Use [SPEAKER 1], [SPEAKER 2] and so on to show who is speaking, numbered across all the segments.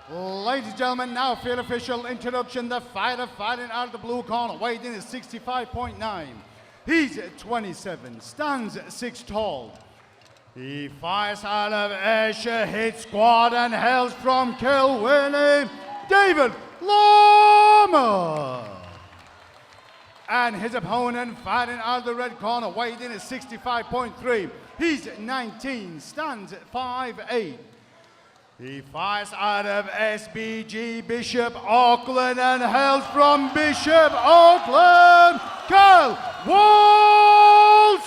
[SPEAKER 1] Ladies and gentlemen, now field official introduction. The fighter fighting out of the blue corner, weighed in at 65.9. He's 27, stands 6 tall. He fights out of Ayrshire Hit Squad and hails from Kilwinning, David Larmour. And his opponent fighting out of the red corner, weighed in at 65.3. He's 19, stands at 5'8". He fights out of SBG Bishop Auckland and hails from Bishop Auckland, Kyle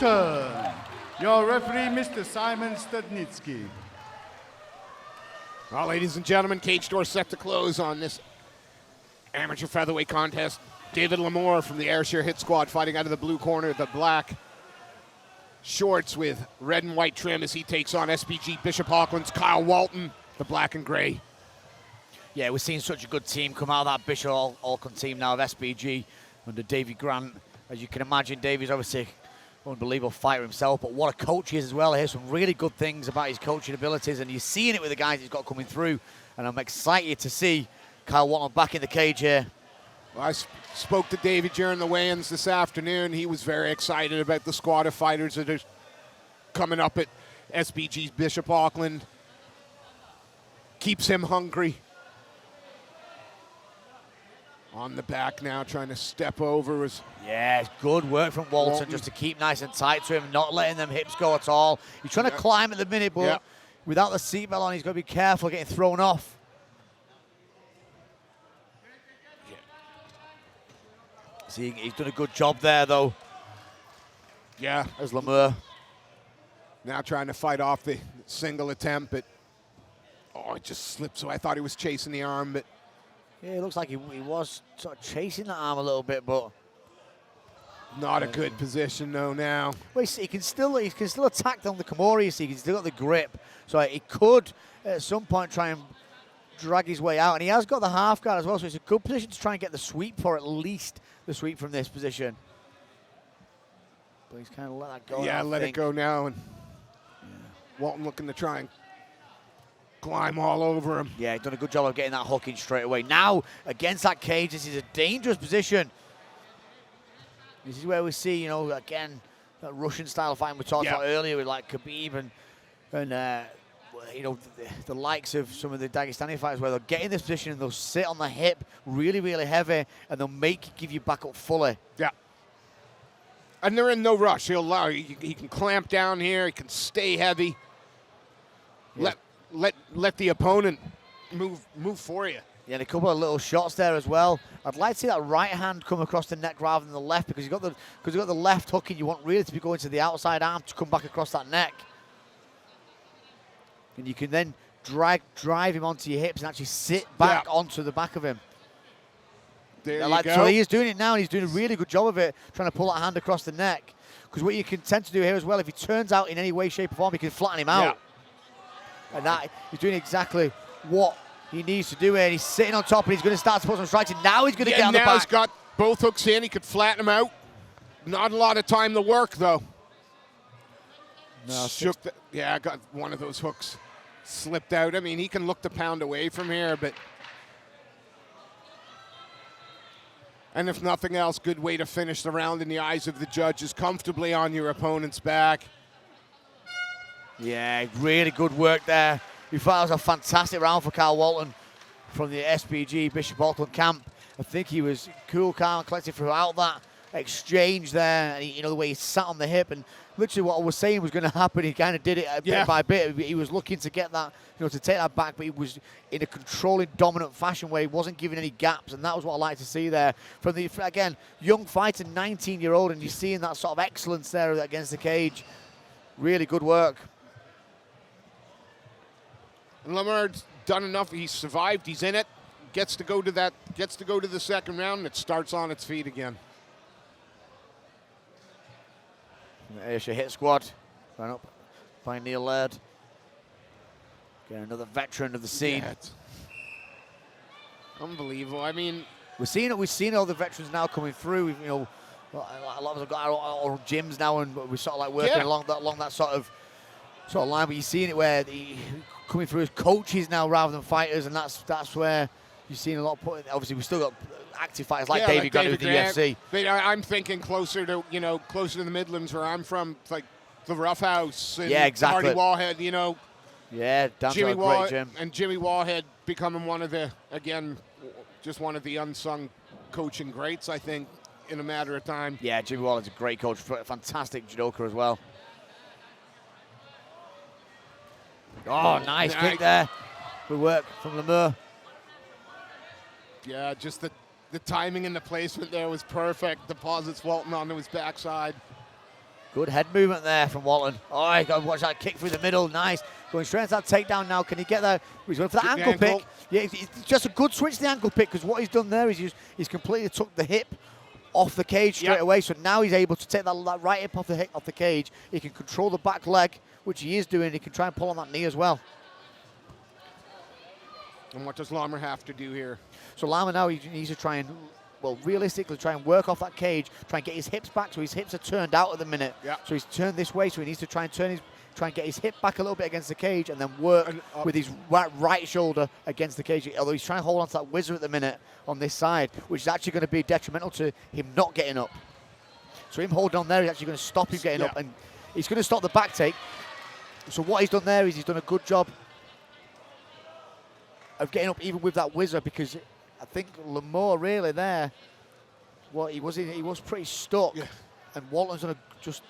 [SPEAKER 1] Walton. Your referee, Mr. Simon Studnitsky.
[SPEAKER 2] Well, ladies and gentlemen, cage door set to close on this amateur featherweight contest. David Larmour from the Ayrshire Hit Squad fighting out of the blue corner, the black shorts with red and white trim as he takes on SBG Bishop Auckland's Kyle Walton, the black and gray.
[SPEAKER 3] Yeah, we're seeing such a good team come out of that Bishop Auckland team now of SBG under Davey Grant. As you can imagine, Davey's obviously an unbelievable fighter himself, but what a coach he is as well. I hear some really good things about his coaching abilities, and you're seeing it with the guys he's got coming through, and I'm excited to see Kyle Walton back in the cage here.
[SPEAKER 2] Well, I spoke to Davey during the weigh-ins this afternoon. He was very excited about the squad of fighters that are coming up at SBG's Bishop Auckland. Keeps him hungry. On the back now, trying to step over.
[SPEAKER 3] Yeah, it's good work from Walton just to keep nice and tight to him, not letting them hips go at all. He's trying to climb at the minute, but without the seatbelt on, he's got to be careful getting thrown off. See, he's done a good job there, though.
[SPEAKER 2] Yeah.
[SPEAKER 3] As Larmour.
[SPEAKER 2] Now trying to fight off the single attempt, but it just slipped, so I thought he was chasing the arm, but
[SPEAKER 3] yeah, it looks like he was sort of chasing that arm a little bit, but
[SPEAKER 2] not a good position though now.
[SPEAKER 3] Well, he can still attack on the Kimura, you see. He's still got the grip, so he could at some point try and drag his way out, and he has got the half guard as well, so it's a good position to try and get the sweep for at least the sweep from this position. But he's kind of let that go.
[SPEAKER 2] Yeah, let it go now, and Walton looking to try and climb all over him.
[SPEAKER 3] Yeah, he's done a good job of getting that hook in straight away. Now, against that cage, this is a dangerous position. This is where we see, you know, again, that Russian style fighting we talked about earlier with like Khabib and you know, the likes of some of the Dagestani fighters where they'll get in this position and they'll sit on the hip really, really heavy and they'll give you back up fully.
[SPEAKER 2] Yeah. And they're in no rush. He'll allow you. He can clamp down here. He can stay heavy. Yeah. Let the opponent move for you.
[SPEAKER 3] Yeah, and a couple of little shots there as well. I'd like to see that right hand come across the neck rather than the left, because you've got the left hook and you want really to be going to the outside arm to come back across that neck. And you can then drive him onto your hips and actually sit back onto the back of him.
[SPEAKER 2] There you go.
[SPEAKER 3] So he is doing it now, and he's doing a really good job of it, trying to pull that hand across the neck. Because what you can tend to do here as well, if he turns out in any way, shape, or form, you can flatten him out. And that he's doing exactly what he needs to do here. And he's sitting on top, and he's going to start to put some strikes. And now he's going to get on the back.
[SPEAKER 2] Now he's got both hooks in. He could flatten him out. Not a lot of time to work, though.
[SPEAKER 3] No,
[SPEAKER 2] I got one of those hooks slipped out. I mean, he can look to pound away from here, but... And if nothing else, good way to finish the round in the eyes of the judges, comfortably on your opponent's back.
[SPEAKER 3] Yeah, really good work there. We thought it was a fantastic round for Kyle Walton from the SBG Bishop Auckland camp. I think he was cool, calm, and collected throughout that exchange there. And you know, the way he sat on the hip, and literally what I was saying was going to happen, he kind of did it bit by bit. He was looking to get that, you know, to take that back, but he was in a controlling, dominant fashion where he wasn't giving any gaps, and that was what I like to see there. From the, again, young fighter, 19-year-old, and you're seeing that sort of excellence there against the cage. Really good work.
[SPEAKER 2] And Larmour's done enough. He's survived. He's in it. Gets to go to the second round, and it starts on its feet again.
[SPEAKER 3] Ayrshire Hit Squad, run up by Neil Laird. Get another veteran of the scene.
[SPEAKER 2] Yeah, it's unbelievable. I mean,
[SPEAKER 3] we've seen all the veterans now coming through. You know, a lot of us have got our own gyms now, and we're sort of like working along that sort of line. But you're seeing it where coming through as coaches now rather than fighters, and that's where you've seen a lot of obviously we've still got active fighters like David Grant with the UFC.
[SPEAKER 2] But I'm thinking closer to closer to the Midlands where I'm from, like the Rough House and
[SPEAKER 3] exactly.
[SPEAKER 2] Marty Wallhead,
[SPEAKER 3] Jimmy
[SPEAKER 2] Wallhead,
[SPEAKER 3] gym.
[SPEAKER 2] and Jimmy Wallhead becoming one of the unsung coaching greats, I think, in a matter of time.
[SPEAKER 3] Yeah, Jimmy Walton's a great coach, fantastic judoka as well. Oh, nice kick there. Good work from Larmour.
[SPEAKER 2] Yeah, just the timing and the placement there was perfect. Deposits Walton onto his backside.
[SPEAKER 3] Good head movement there from Walton. Oh, you got to watch that kick through the middle. Nice. Going straight into that takedown now. Can he get there? He's going for the ankle pick. Yeah, it's just a good switch to the ankle pick, because what he's done there is he's completely took the hip off the cage straight away. So now he's able to take that right hip off the cage. He can control the back leg, which he is doing. He can try and pull on that knee as well.
[SPEAKER 2] And what does Larmour have to do here?
[SPEAKER 3] So Larmour now he needs to try and, realistically try and work off that cage, try and get his hips back. So his hips are turned out at the minute.
[SPEAKER 2] Yeah.
[SPEAKER 3] So he's turned this way, so he needs to try and get his hip back a little bit against the cage, and then work with his right shoulder against the cage. Although he's trying to hold on to that whizzer at the minute on this side, which is actually going to be detrimental to him not getting up. So him holding on there is actually going to stop him getting up, and he's going to stop the back take. So what he's done there is he's done a good job of getting up even with that whizzer, because I think Larmour really there, he was pretty stuck, and Walton's going to just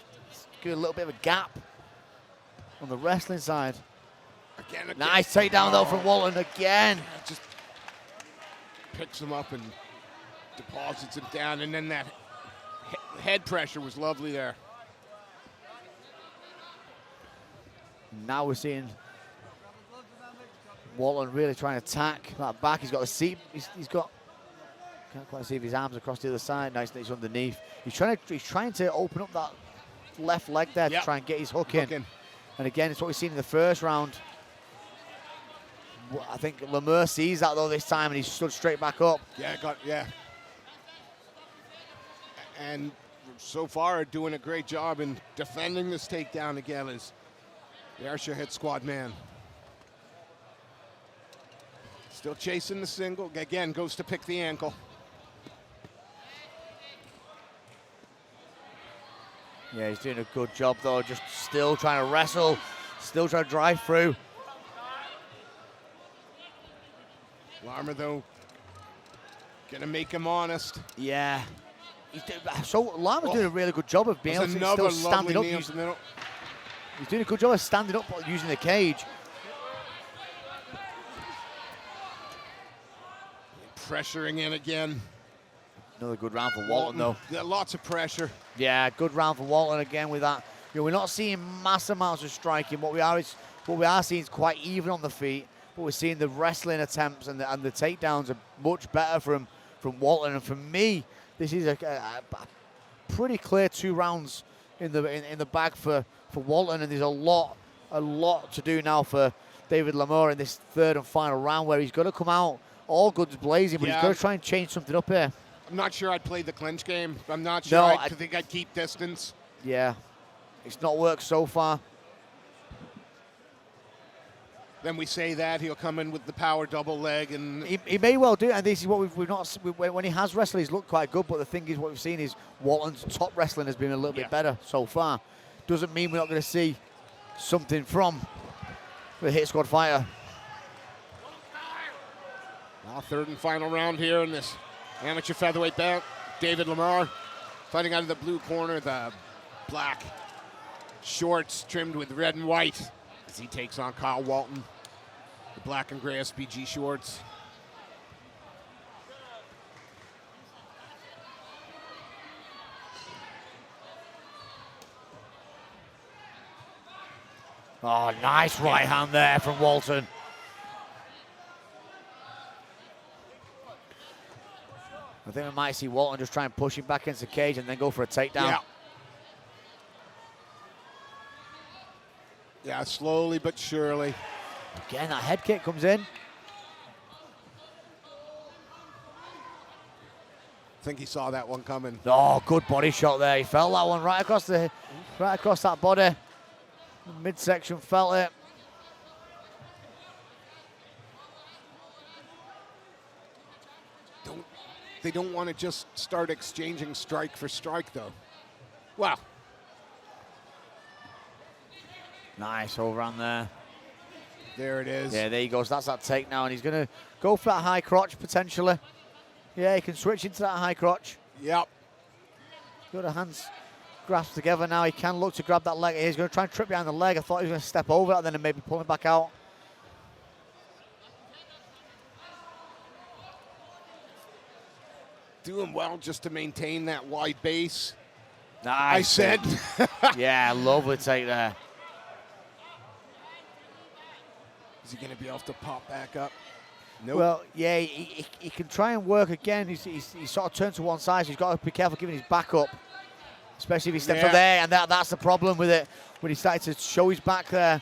[SPEAKER 3] give a little bit of a gap on the wrestling side.
[SPEAKER 2] Again.
[SPEAKER 3] Nice takedown though from Walton again.
[SPEAKER 2] Just picks him up and deposits him down, and then that head pressure was lovely there.
[SPEAKER 3] Now we're seeing Walton really trying to attack that back. He's got the seat. He's got. Can't quite see if his arms across the other side. Nice that he's underneath. He's trying to open up that left leg there to try and get his hook in. And again, it's what we've seen in the first round. I think Larmour sees that though this time, and he's stood straight back up.
[SPEAKER 2] And so far doing a great job in defending this takedown again as the Ayrshire Hit Squad man. Still chasing the single. Again, goes to pick the ankle.
[SPEAKER 3] Yeah, he's doing a good job though, just still trying to wrestle, still trying to drive through.
[SPEAKER 2] Larmour though, gonna make him honest.
[SPEAKER 3] Yeah. So Larmour's doing a really good job of being able to still standing up. He's doing a good job of standing up using the cage.
[SPEAKER 2] Pressuring in again.
[SPEAKER 3] Another good round for Walton though.
[SPEAKER 2] Yeah, lots of pressure.
[SPEAKER 3] Yeah, good round for Walton again with that. We're not seeing mass amounts of striking. What we are seeing is quite even on the feet. But we're seeing the wrestling attempts and the takedowns are much better from Walton. And for me, this is a pretty clear 2 rounds in the bag for Walton. And there's a lot to do now for David Larmour in this 3rd and final round, where he's got to come out all guns blazing, but he's got to try and change something up here.
[SPEAKER 2] I'm not sure I'd play the clinch game. I'm not sure I think I'd keep distance.
[SPEAKER 3] Yeah, it's not worked so far.
[SPEAKER 2] Then we say that he'll come in with the power double leg, and
[SPEAKER 3] he may well do. And this is what we've not. When he has wrestled, he's looked quite good. But the thing is, what we've seen is Walton's top wrestling has been a little bit better so far. Doesn't mean we're not going to see something from the Hit Squad fighter.
[SPEAKER 2] Now 3rd and final round here in this amateur featherweight bout. David Larmour fighting out of the blue corner, the black shorts trimmed with red and white, as he takes on Kyle Walton, the black and gray SBG shorts.
[SPEAKER 3] Oh, nice right hand there from Walton. I think we might see Walton just try and push him back into the cage and then go for a takedown.
[SPEAKER 2] Yeah, slowly but surely.
[SPEAKER 3] Again, that head kick comes in.
[SPEAKER 2] I think he saw that one coming.
[SPEAKER 3] Oh, good body shot there. He felt that one right across that body. Midsection felt it.
[SPEAKER 2] They don't want to just start exchanging strike for strike, though. Wow.
[SPEAKER 3] Nice overhand there.
[SPEAKER 2] There it is.
[SPEAKER 3] Yeah, there he goes. That's that take now, and he's going to go for that high crotch potentially. Yeah, he can switch into that high crotch.
[SPEAKER 2] Yep.
[SPEAKER 3] Got the hands grasped together now. He can look to grab that leg. He's going to try and trip behind the leg. I thought he was going to step over it and then maybe pull it back out.
[SPEAKER 2] Doing well just to maintain that wide base.
[SPEAKER 3] Nice.
[SPEAKER 2] I said.
[SPEAKER 3] Yeah, lovely take there.
[SPEAKER 2] Is he going to be able to pop back up? Nope.
[SPEAKER 3] Well, yeah, he can try and work again. He's sort of turned to one side, so he's got to be careful giving his back up, especially if he steps up there, and that's the problem with it, when he started to show his back there.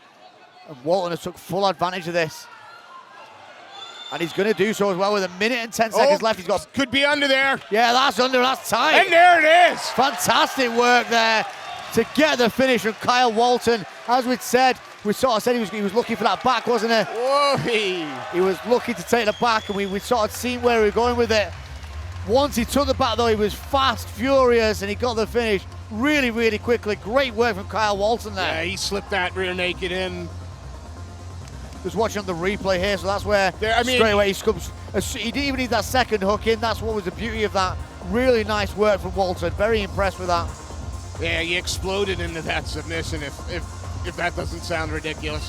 [SPEAKER 3] And Walton has took full advantage of this. And he's going to do so as well with a minute and 10 seconds left. He's got...
[SPEAKER 2] Could be under there.
[SPEAKER 3] Yeah, that's under, that's tight.
[SPEAKER 2] And there it is.
[SPEAKER 3] Fantastic work there to get the finish from Kyle Walton. As we'd said, we sort of said he was looking for that back, wasn't he?
[SPEAKER 2] Whoa.
[SPEAKER 3] He was looking to take the back, and we sort of seen where we were going with it. Once he took the back, though, he was fast, furious, and he got the finish really, really quickly. Great work from Kyle Walton there.
[SPEAKER 2] Yeah, he slipped that rear naked in.
[SPEAKER 3] Just watching on the replay here, so that's where straight away he scubs. He didn't even need that second hook in. That's what was the beauty of that. Really nice work from Walton. Very impressed with that.
[SPEAKER 2] Yeah, he exploded into that submission, if that doesn't sound ridiculous.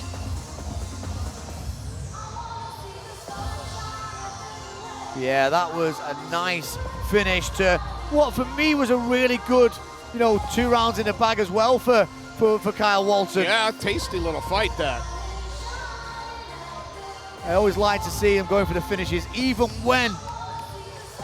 [SPEAKER 3] Yeah, that was a nice finish to what for me was a really good, 2 rounds in the bag as well for Kyle Walton.
[SPEAKER 2] Yeah, tasty little fight that.
[SPEAKER 3] I always like to see him going for the finishes, even when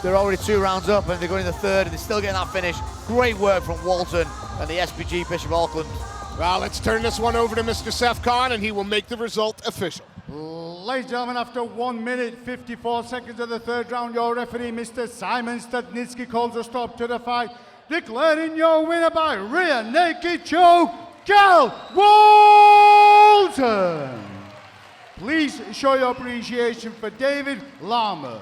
[SPEAKER 3] they're already 2 rounds up and they're going in the third and they're still getting that finish. Great work from Walton and the SPG Bishop Auckland.
[SPEAKER 2] Well, let's turn this one over to Mr. Seth Khan, and he will make the result official.
[SPEAKER 1] Ladies and gentlemen, after 1 minute, 54 seconds of the third round, your referee, Mr. Simon Stadnitsky, calls a stop to the fight, declaring your winner by rear naked choke, Kyle Walton. Please show your appreciation for David Larmour.